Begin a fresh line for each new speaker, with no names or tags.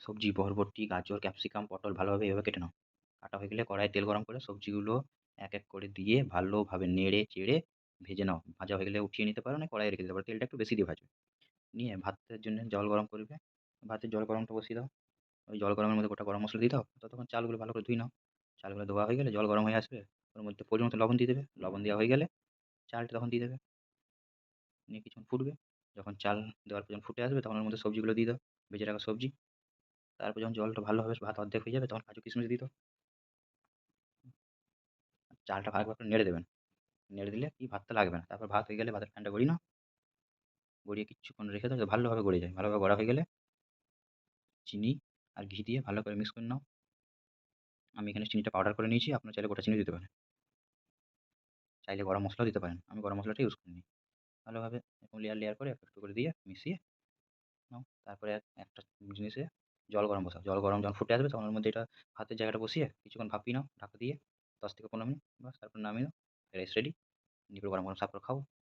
সবজি বরবটি, গাজর, ক্যাপসিকাম, পটল ভালোভাবে এভাবে কেটে নাও। কাটা হয়ে গেলে কড়াইয়ে তেল গরম করে সবজিগুলো এক, এক করে দিয়ে ভালোভাবে নেড়ে চেড়ে ভেজে নাও। ভাজা হয়ে গেলে উঠিয়ে নিতে পারো, না কড়াইয়ে রেখে দিতে পারো। তেলটা একটু বেশি দিয়ে ভাজবে। নিয়ে ভাতের জন্য জল গরম করবে। ভাতের জল গরমটা বসিয়ে দাও। ওই জল গরমের মধ্যে গোটা গরম মসলা দিয়ে দাও। ততক্ষণ চালগুলো ভালো করে ধুয়ে নাও। চালগুলো ধোয়া হয়ে গেলে জল গরম হয়ে আসবে। ওর মধ্যে পরিমাণ মতো লবণ দিয়ে দেবে। লবণ দেওয়া হয়ে গেলে চালটা তখন দিয়ে দেবে। নিয়ে কিছুক্ষণ ফুটবে। যখন চাল দেওয়ার পর যখন ফুটে আসবে তখন ওর মধ্যে সবজিগুলো দিয়ে দাও। ভেজে রাখা সবজি। তারপর যখন জলটা ভালো হবে, ভাত অর্ধেক হয়ে যাবে, তখন কাজু কিশমিশ দিয়ে দাও। চালটা ভালো করে নেড়ে দেবেন। নেড়ে দিলে কি ভাতটা লাগবে না। তারপর ভাত হয়ে গেলে ভাতের ফ্যানটা গড়িয়ে নাও। গড়িয়ে কিছুক্ষণ রেখে দাও, যাতে ভালোভাবে গড়ে যায়। ভালোভাবে গড়া হয়ে গেলে চিনি আর ঘি দিয়ে ভালো করে মিক্স করে নাও। আমি এখানে চিনিটা পাউডার করে নিয়েছি, আপনারা চাইলে গোটা চিনি দিতে পারেন। চাইলে গরম মসলাও দিতে পারেন। আমি গরম মসলাটা ইউজ করিনি। ভালোভাবে এরকম লেয়ার, লেয়ার করে একটু, একটু করে দিয়ে মিশিয়ে নাও। তারপরে একটা জিনিসে জল গরম বসাও। জল গরম যখন ফুটে আসবে তখন ওর মধ্যে এটা ভাতের জায়গাটা বসিয়ে কিছুক্ষণ ভাপিয়ে নাও ঢাকা দিয়ে ১০ থেকে ১৫ মিনিট। বাস তারপর নামিয়ে নাও। Rice ready. নিয়ে গরম, গরম সার্ভ করে খাও।